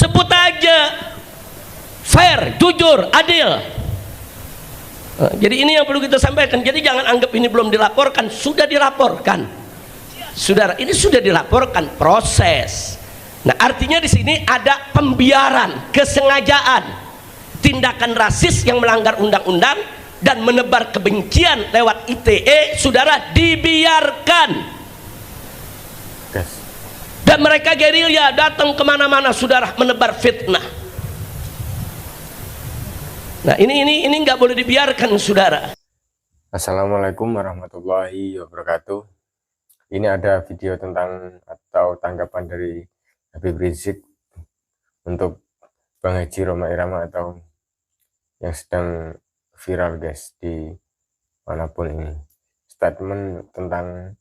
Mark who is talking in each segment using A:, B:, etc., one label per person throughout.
A: sebut aja fair, jujur, adil. Jadi ini yang perlu kita sampaikan. Jadi jangan anggap ini belum dilaporkan, sudah dilaporkan. Saudara, ini sudah dilaporkan proses. Nah, artinya di sini ada pembiaran, kesengajaan, tindakan rasis yang melanggar undang-undang dan menebar kebencian lewat ITE, saudara, dibiarkan. Dan mereka gerilya datang kemana-mana, saudara, menebar fitnah. Nah, ini nggak boleh dibiarkan, saudara.
B: Assalamualaikum warahmatullahi wabarakatuh. Ini ada video tentang atau tanggapan dari Habib Rizik untuk Bang Haji Rhoma Irama atau yang sedang viral guys di manapun ini. Statement tentang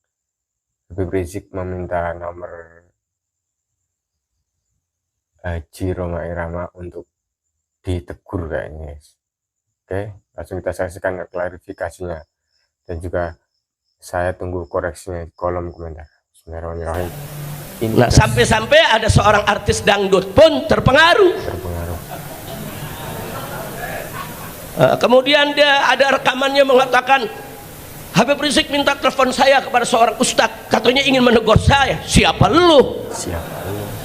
B: Habib Rizik meminta nomor Haji Rhoma Irama untuk ditegur kayaknya guys. Oke, langsung kita saksikan klarifikasinya dan juga saya tunggu koreksinya di kolom komentar. Bismillahirrahmanirrahim.
A: Nah, sampai-sampai ada seorang artis dangdut pun terpengaruh. Kemudian dia ada rekamannya mengatakan Habib Rizik minta telepon saya kepada seorang ustadz, katanya ingin menegur saya. Siapa lu?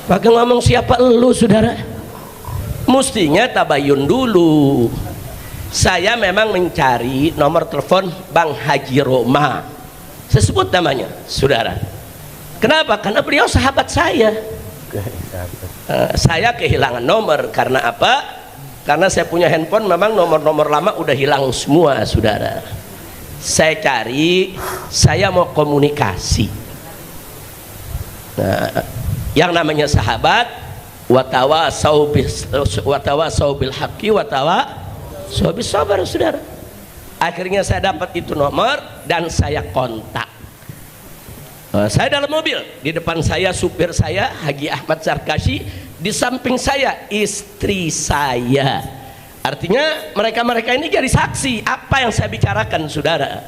A: Pakai ngomong siapa lu, saudara? Mestinya tabayun dulu. Saya memang mencari nomor telepon Bang Haji Rhoma. Saya sebut namanya, saudara. Kenapa? Karena beliau sahabat saya. Saya kehilangan nomor karena apa? Karena saya punya handphone, memang nomor-nomor lama udah hilang semua, saudara. Saya cari, saya mau komunikasi. Nah, yang namanya sahabat, watawasau bil haqqi watawasau bis sabar, saudara. Akhirnya saya dapat itu nomor dan saya kontak. Saya dalam mobil, di depan saya supir saya Haji Ahmad Sarkashi, di samping saya istri saya. Artinya mereka-mereka ini jadi saksi apa yang saya bicarakan, saudara.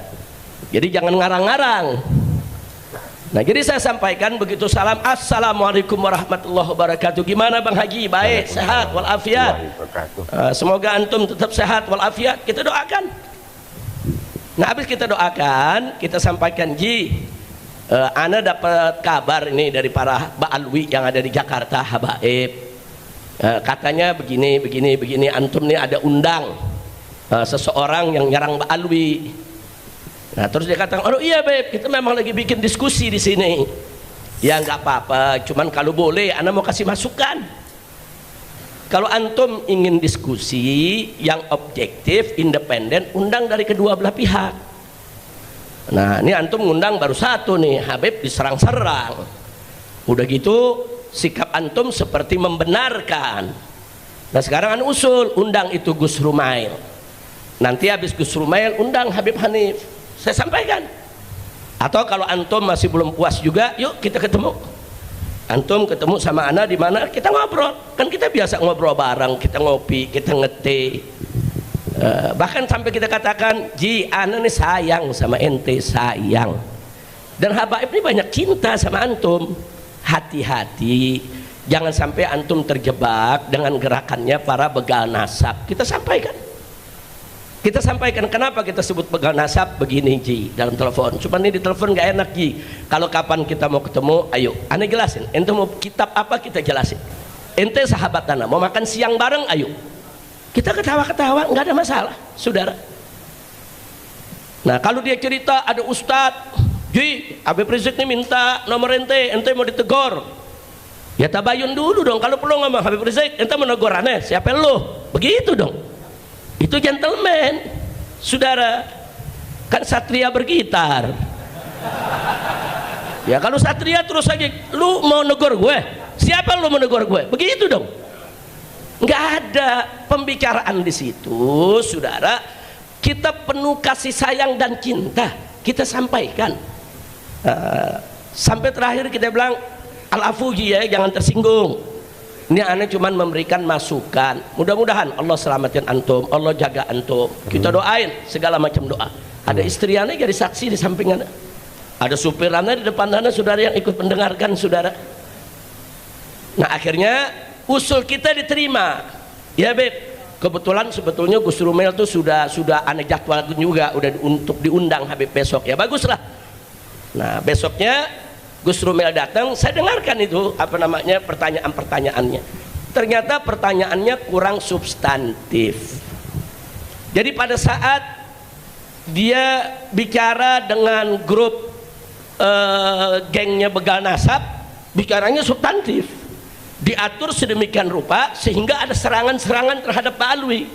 A: Jadi jangan ngarang-ngarang. Nah, jadi saya sampaikan begitu salam, assalamualaikum warahmatullahi wabarakatuh. Gimana Bang Haji? Baik, sehat walafiat. Semoga antum tetap sehat walafiat. Kita doakan. Nah, habis kita doakan, kita sampaikan, Ji, ana dapat kabar ini dari para ba'alwi yang ada di Jakarta, habaib. Katanya begini, antum nih ada undang seseorang yang nyerang ba'alwi. Nah, terus dia katakan, oh iya Beb, kita memang lagi bikin diskusi di sini. Ya nggak apa-apa, cuman kalau boleh, ana mau kasih masukan. Kalau antum ingin diskusi yang objektif, independen, undang dari kedua belah pihak. Nah, ini antum ngundang baru satu nih, Habib diserang-serang. Udah gitu, sikap antum seperti membenarkan. Nah, sekarang anu usul, undang itu Gus Rumail. Nanti habis Gus Rumail, undang Habib Hanif. Saya sampaikan. Atau kalau antum masih belum puas juga, yuk kita ketemu. Antum ketemu sama ana di mana, kita ngobrol. Kan kita biasa ngobrol bareng, kita ngopi, kita ngeteh. Bahkan sampai kita katakan, Ji, ana nih sayang sama ente, sayang. Dan habaib ini banyak cinta sama antum. Hati-hati, jangan sampai antum terjebak dengan gerakannya para begal nasab. Kita sampaikan kenapa kita sebut begal nasab begini, Ji, dalam telepon. Cuma ini di telepon nggak enak, Ji. Kalau kapan kita mau ketemu, ayo ana jelasin. Ente mau kitab apa, kita jelasin. Ente sahabat ana, mau makan siang bareng, ayo. Kita ketawa-ketawa, nggak ada masalah, saudara. Nah, kalau dia cerita ada ustadz, Ji, Habib Rizik nih minta nomor ente mau ditegur. Ya tabayun dulu dong. Kalau perlu ngomong Habib Rizik, ente mau negur aneh, siapa lu? Begitu dong. Itu gentleman, saudara. Kan satria bergitar. Ya kalau satria terus aja, lu mau negur gue? Siapa lu mau negur gue? Begitu dong. Nggak ada pembicaraan di situ, saudara. Kita penuh kasih sayang dan cinta. Kita sampaikan. Sampai terakhir kita bilang, al-afuji ya, jangan tersinggung. Ini aneh cuman memberikan masukan. Mudah-mudahan Allah selamatin antum, Allah jaga antum. Kita doain segala macam doa. Ada istri aneh jadi saksi di samping aneh. Ada supir aneh di depan aneh, saudara, yang ikut mendengarkan, saudara. Nah, akhirnya usul kita diterima. Ya Beb, kebetulan sebetulnya Gus Rumel tuh sudah aneh jadwal juga, udah untuk diundang Habib besok. Ya baguslah. Nah besoknya Gus Rumel datang, saya dengarkan itu pertanyaan-pertanyaannya. Ternyata pertanyaannya kurang substantif. Jadi pada saat dia bicara dengan grup gengnya Begal Nasab, bicaranya substantif, diatur sedemikian rupa sehingga ada serangan-serangan terhadap Pak Alwi.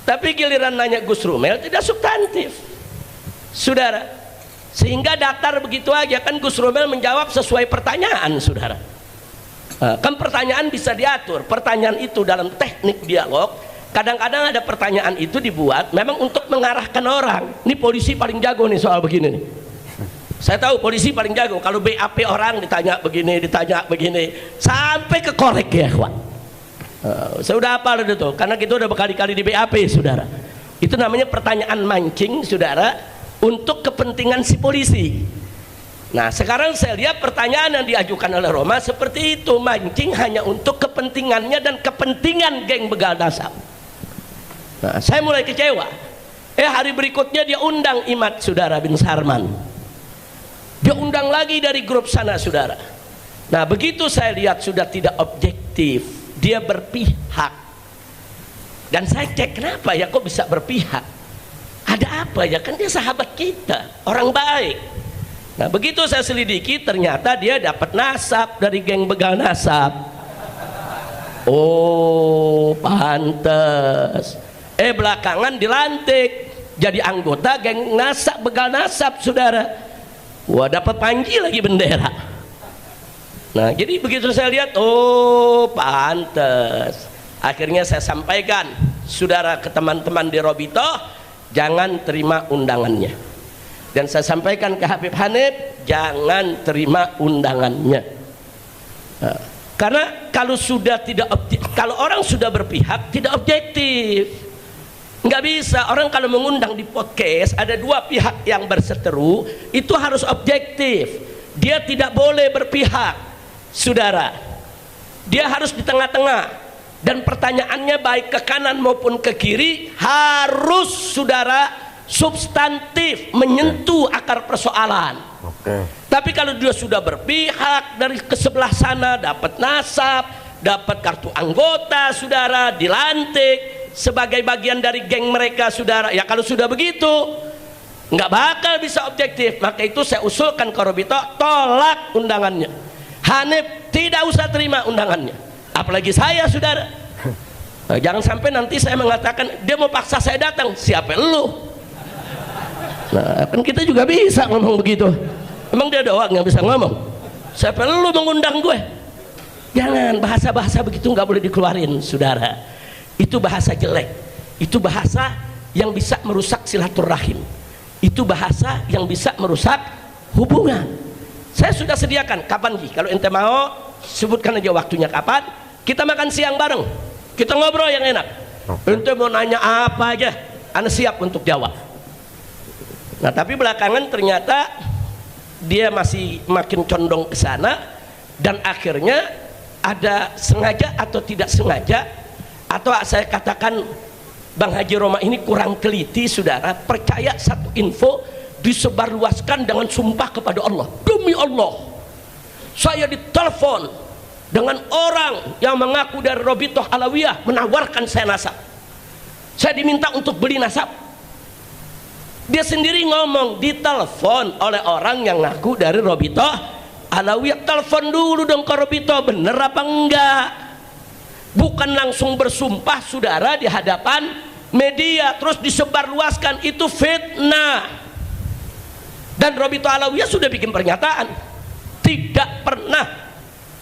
A: Tapi giliran nanya Gus Rumel tidak substantif, saudara, sehingga datar begitu aja. Kan Gus Rumel menjawab sesuai pertanyaan, saudara. Kan pertanyaan bisa diatur. Pertanyaan itu dalam teknik dialog, kadang-kadang ada pertanyaan itu dibuat memang untuk mengarahkan orang. Ini polisi paling jago nih soal begini nih. Saya tahu polisi paling jago kalau BAP orang ditanya begini sampai ke korek ya kawan. Saya udah hafal itu tuh, karena kita udah berkali-kali di BAP, saudara. Itu namanya pertanyaan mancing, saudara, untuk kepentingan si polisi. Nah sekarang saya lihat pertanyaan yang diajukan oleh Roma seperti itu, mancing hanya untuk kepentingannya dan kepentingan geng Begal Nasab. Nah saya mulai kecewa. Hari berikutnya dia undang Imad Saudara bin Sarman, dia undang lagi dari grup sana, saudara. Nah begitu saya lihat sudah tidak objektif, dia berpihak. Dan saya cek, kenapa ya kok bisa berpihak, ada apa ya, kan dia sahabat kita, orang baik. Nah begitu saya selidiki, ternyata dia dapat nasab dari geng Begal Nasab. Oh pantes, belakangan dilantik jadi anggota geng Nasab, Begal Nasab, saudara. Wah dapat panji lagi bendera. Nah jadi begitu saya lihat, oh pantes. Akhirnya saya sampaikan, saudara, ke teman-teman di Robito, jangan terima undangannya. Dan saya sampaikan ke Habib Hanif, jangan terima undangannya. Nah, karena kalau kalau orang sudah berpihak tidak objektif. Nggak bisa, orang kalau mengundang di podcast ada dua pihak yang berseteru, itu harus objektif. Dia tidak boleh berpihak, saudara. Dia harus di tengah-tengah, dan pertanyaannya baik ke kanan maupun ke kiri harus, saudara, substantif, menyentuh akar persoalan. Tapi kalau dia sudah berpihak dari ke sebelah sana, dapat nasab, dapat kartu anggota, saudara, dilantik sebagai bagian dari geng mereka, saudara, ya kalau sudah begitu nggak bakal bisa objektif. Maka itu saya usulkan ke Robito, tolak undangannya. Hanif tidak usah terima undangannya, apalagi saya, saudara. Jangan sampai nanti saya mengatakan dia mau paksa saya datang, siapa lu? Nah kan kita juga bisa ngomong begitu. Emang dia doang yang bisa ngomong? Siapa lu mengundang gue? Jangan, bahasa-bahasa begitu nggak boleh dikeluarin, saudara. Itu bahasa jelek, itu bahasa yang bisa merusak silaturahim, itu bahasa yang bisa merusak hubungan. Saya sudah sediakan, kapan Ji? Kalau ente mau, sebutkan aja waktunya kapan, kita makan siang bareng, kita ngobrol yang enak. Ente mau nanya apa aja, Anda siap untuk jawab. Nah tapi belakangan ternyata dia masih makin condong ke sana, dan akhirnya ada sengaja atau tidak sengaja, atau saya katakan Bang Haji Roma ini kurang teliti, saudara, percaya satu info disebarluaskan dengan sumpah kepada Allah. Demi Allah, saya ditelepon dengan orang yang mengaku dari Robitoh Alawiyah menawarkan saya nasab. Saya diminta untuk beli nasab. Dia sendiri ngomong ditelepon oleh orang yang ngaku dari Robitoh Alawiyah. Telepon dulu dong ke Robitoh, bener apa enggak? Bukan langsung bersumpah, saudara, di hadapan media terus disebarluaskan, itu fitnah. Dan Robitoh Alawiyah sudah bikin pernyataan, tidak pernah,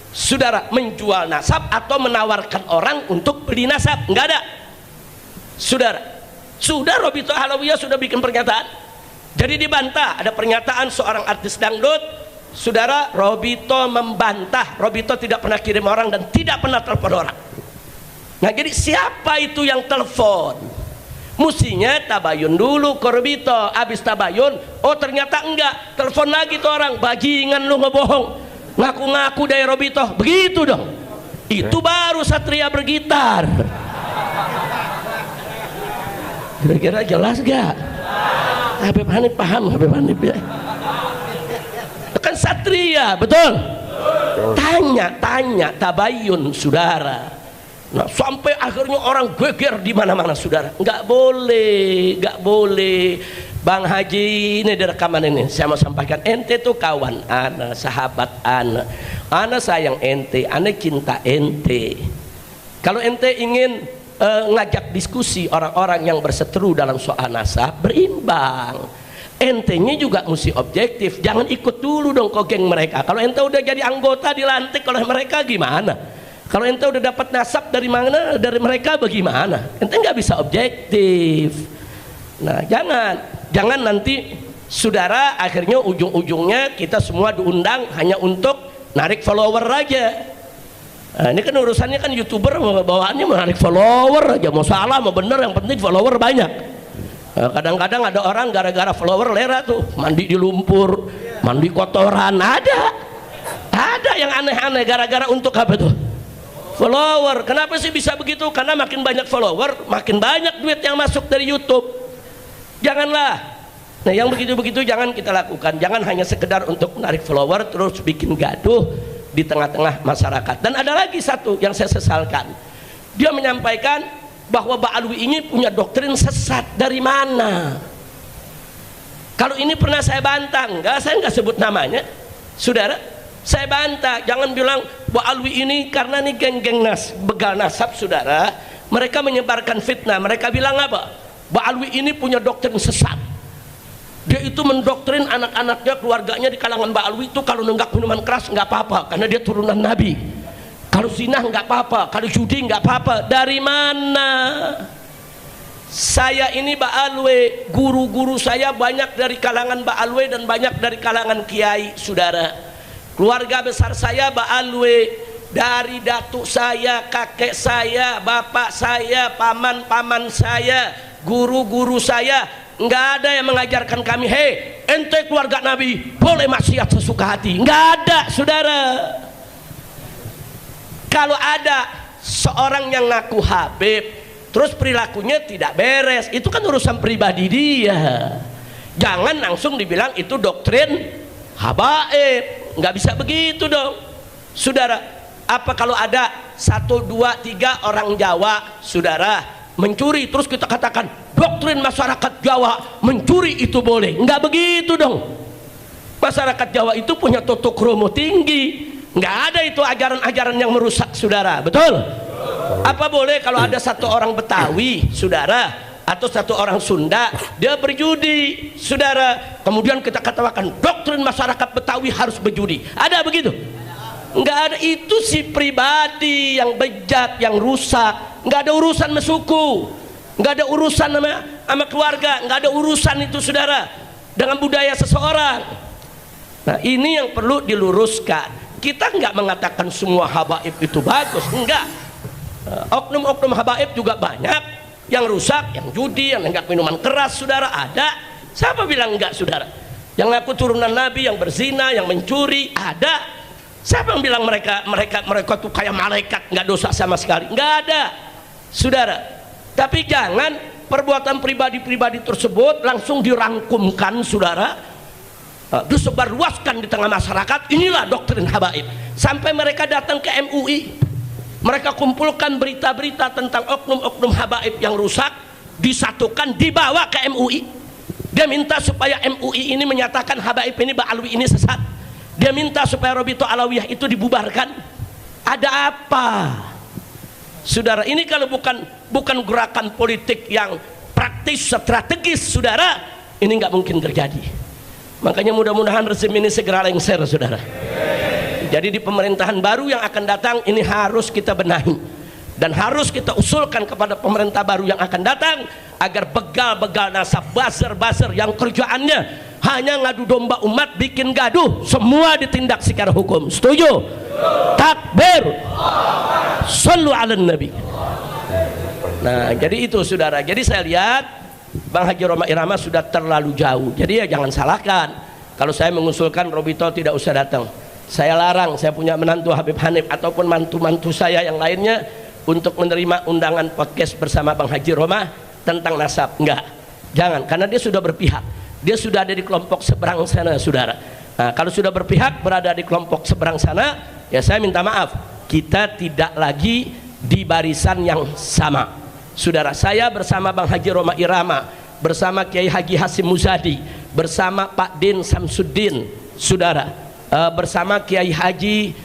A: saudara, menjual nasab atau menawarkan orang untuk beli nasab, enggak ada, saudara. Sudah Robitoh Alawiyah sudah bikin pernyataan. Jadi dibantah, ada pernyataan seorang artis dangdut, saudara, Robitoh membantah, Robitoh tidak pernah kirim orang dan tidak pernah telepon orang. Nah jadi siapa itu yang telepon? Mestinya tabayun dulu ke Robitoh, habis tabayun, oh ternyata enggak, telepon lagi tuh orang, bajingan lu ngebohong, ngaku-ngaku dari Robitoh, begitu dong. Itu baru satria bergitar. Kira-kira jelas gak? Habib Hanif paham, Habib Hanif ya? Kan satria, betul? Tanya tabayun saudara. Nah, sampai akhirnya orang geger di mana-mana saudara. Nggak boleh. Bang Haji, ini di rekaman ini saya mau sampaikan, ente tuh kawan ana, sahabat ana sayang ente, ana cinta ente. Kalau ente ingin ngajak diskusi orang-orang yang berseteru dalam soal nasab, berimbang. Entenya juga mesti objektif, jangan ikut dulu dong ke geng mereka. Kalau ente udah jadi anggota dilantik oleh mereka gimana? Kalau ente udah dapat nasab dari mana, dari mereka bagaimana? Ente nggak bisa objektif. Nah, jangan nanti saudara akhirnya ujung-ujungnya kita semua diundang hanya untuk narik follower aja. Nah, ini kan urusannya kan YouTuber bawaannya menarik follower aja, mau salah mau bener yang penting follower banyak. Kadang-kadang ada orang gara-gara follower lera tuh mandi di lumpur, mandi kotoran, ada yang aneh-aneh gara-gara untuk apa tuh? Follower. Kenapa sih bisa begitu? Karena makin banyak follower makin banyak duit yang masuk dari YouTube. Janganlah. Nah, yang begitu-begitu jangan kita lakukan. Jangan hanya sekedar untuk menarik follower terus bikin gaduh di tengah-tengah masyarakat. Dan ada lagi satu yang saya sesalkan, dia menyampaikan bahwa Ba'alwi ini punya doktrin sesat. Dari mana? Kalau ini pernah saya bantah, saya nggak sebut namanya saudara, saya bantah. Jangan bilang Ba'alwi ini karena nih geng-geng begal nasab saudara, mereka menyebarkan fitnah. Mereka bilang apa? Ba'alwi ini punya doktrin sesat. Dia itu mendoktrin anak-anaknya, keluarganya di kalangan Ba'alwi itu kalau nenggak minuman keras nggak apa-apa karena dia turunan Nabi. Kalau zina nggak apa-apa, kalau judi nggak apa-apa. Dari mana? Saya ini Ba'alwi, guru-guru saya banyak dari kalangan Ba'alwi dan banyak dari kalangan kiai saudara. Keluarga besar saya Ba'alwi, dari datuk saya, kakek saya, bapak saya, paman-paman saya, guru-guru saya, nggak ada yang mengajarkan kami, hei ente keluarga Nabi boleh maksiat sesuka hati. Nggak ada saudara. Kalau ada seorang yang ngaku Habib terus perilakunya tidak beres, itu kan urusan pribadi dia. Jangan langsung dibilang itu doktrin habaib. Nggak bisa begitu dong saudara. Apa kalau ada 1, 2, 3 orang Jawa saudara mencuri, terus kita katakan doktrin masyarakat Jawa mencuri itu boleh? Nggak begitu dong. Masyarakat Jawa itu punya toto kromo tinggi. Nggak ada itu ajaran-ajaran yang merusak saudara, betul? Apa boleh kalau ada satu orang Betawi saudara atau satu orang Sunda dia berjudi saudara, kemudian kita katakan doktrin masyarakat Betawi harus berjudi? Ada begitu? Nggak ada. Itu si pribadi yang bejat, yang rusak. Nggak ada urusan sama suku, nggak ada urusan sama keluarga, nggak ada urusan itu saudara dengan budaya seseorang. Nah, ini yang perlu diluruskan. Kita nggak mengatakan semua habaib itu bagus, enggak. Oknum-oknum habaib juga banyak yang rusak, yang judi, yang nenggak minuman keras saudara, ada. Siapa bilang enggak saudara? Yang ngaku turunan Nabi, yang berzina, yang mencuri, ada. Siapa yang bilang mereka tuh kayak malaikat nggak dosa sama sekali? Nggak ada saudara. Tapi jangan perbuatan pribadi-pribadi tersebut langsung dirangkumkan saudara, disebarluaskan di tengah masyarakat. Inilah doktrin habaib. Sampai mereka datang ke MUI, mereka kumpulkan berita-berita tentang oknum-oknum habaib yang rusak, disatukan, dibawa ke MUI. Dia minta supaya MUI ini menyatakan habaib ini, Ba'alwi ini sesat. Dia minta supaya Robito Alawiyah itu dibubarkan. Ada apa saudara? Ini kalau bukan gerakan politik yang praktis, strategis saudara, ini nggak mungkin terjadi. Makanya mudah-mudahan rezim ini segera lengser saudara. Jadi di pemerintahan baru yang akan datang ini harus kita benahi dan harus kita usulkan kepada pemerintah baru yang akan datang agar begal-begal nasab, buzzer-buzzer yang kerjaannya hanya ngadu domba umat, bikin gaduh, semua ditindak secara hukum. Setuju? Takbir. Shallu ala nabi. Nah, jadi itu saudara. Jadi saya lihat Bang Haji Roma Irama sudah terlalu jauh. Jadi ya jangan salahkan kalau saya mengusulkan Robito tidak usah datang. saya larang, saya punya menantu Habib Hanif ataupun mantu-mantu saya yang lainnya untuk menerima undangan podcast bersama Bang Haji Roma tentang nasab. Enggak, jangan, karena dia sudah berpihak, dia sudah ada di kelompok seberang sana, saudara. Nah, kalau sudah berpihak berada di kelompok seberang sana, ya saya minta maaf, kita tidak lagi di barisan yang sama, saudara. Saya bersama Bang Haji Roma Irama, bersama Kiai Haji Hasim Muzadi, bersama Pak Din Samsuddin, saudara, bersama Kiai Haji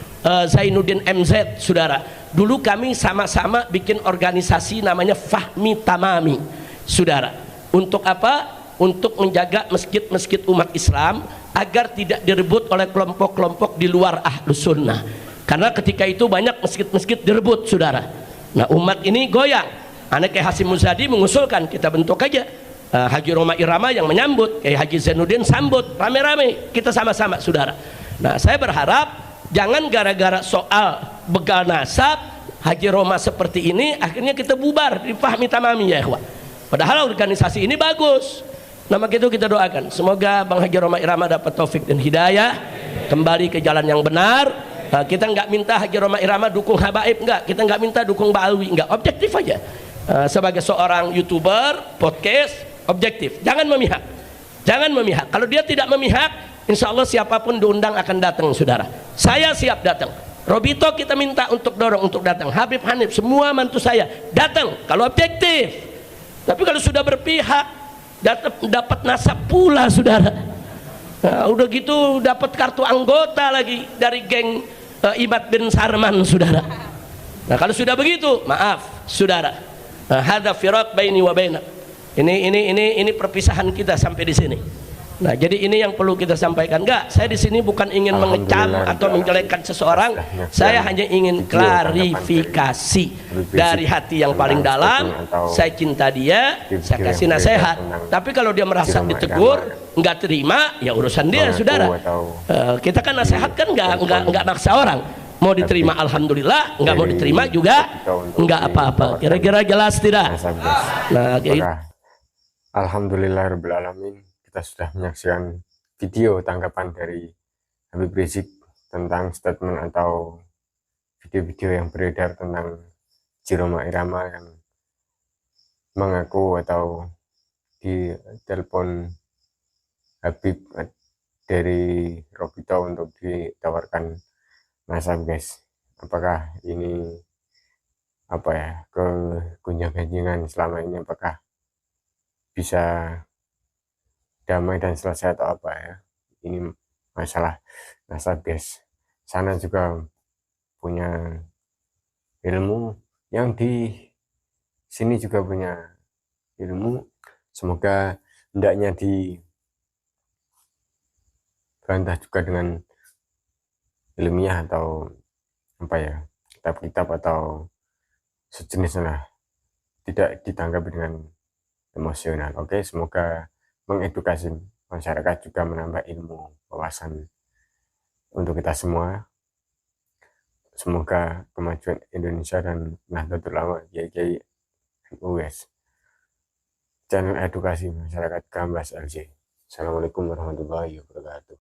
A: Zainuddin MZ, saudara. Dulu kami sama-sama bikin organisasi namanya Fahmi Tamami, saudara. Untuk apa? Untuk menjaga masjid-masjid umat Islam agar tidak direbut oleh kelompok-kelompok di luar Ahlus Sunnah. Karena ketika itu banyak masjid-masjid direbut, saudara. Nah, umat ini goyang. Anak Kiai Hasim Muzadi mengusulkan kita bentuk aja Haji Roma Irama yang menyambut, Kiai Haji Zainuddin sambut, rame-rame, kita sama-sama, saudara. Nah, saya berharap jangan gara-gara soal begal nasab Haji Roma seperti ini akhirnya kita bubar di Fahmi Tamami, ya ikhwan. Padahal organisasi ini bagus. Nama itu kita doakan semoga Bang Haji Roma Irama dapat taufik dan hidayah, kembali ke jalan yang benar. Kita nggak minta Haji Roma Irama dukung habaib, enggak. Kita nggak minta dukung Ba'alwi, enggak. Objektif aja. Sebagai seorang YouTuber, podcast, objektif. Jangan memihak. Jangan memihak. Kalau dia tidak memihak, insya Allah siapapun diundang akan datang, saudara. Saya siap datang. Robito kita minta untuk dorong untuk datang. Habib Hanif, semua mantu saya datang kalau objektif. Tapi kalau sudah berpihak, dapat nasab pula, saudara. Nah, udah gitu dapat kartu anggota lagi dari geng Ibad bin Sarman, saudara. Nah, kalau sudah begitu, maaf, saudara. Hadza firaq baini wa bainak. Ini perpisahan kita sampai di sini. Nah, jadi ini yang perlu kita sampaikan. Enggak, saya di sini bukan ingin mengecam atau menjelekkan seseorang. Saya hanya ingin klarifikasi dari hati yang paling dalam. Saya cinta dia, saya kasih nasihat. Tapi kalau dia merasa ditegur, enggak terima, ya urusan dia, saudara. Kita kan nasihat kan enggak maksa orang. Mau diterima alhamdulillah, enggak mau diterima juga enggak apa-apa. Kira-kira jelas tidak? Nah,
B: alhamdulillahirabbil alamin. Kita sudah menyaksikan video tanggapan dari Habib Rizik tentang statement atau video-video yang beredar tentang Haji Roma Irama yang mengaku atau di telepon Habib dari Robito untuk ditawarkan nasab, guys. Apakah ini apa ya, kegunjang-ganjingan selama ini, apakah bisa damai dan selesai atau apa ya? Ini masalah nasab, guys. Sana juga punya ilmu, yang di sini juga punya ilmu. Semoga hendaknya dibantah juga dengan ilmiah atau apa ya, kitab-kitab atau sejenisnya, tidak ditanggapi dengan emosional. Oke, semoga mengedukasi masyarakat, juga menambah ilmu wawasan untuk kita semua. Semoga kemajuan Indonesia dan Nahdlatul Ulama Kiai US channel edukasi masyarakat Gambas LJ. Assalamualaikum warahmatullahi wabarakatuh.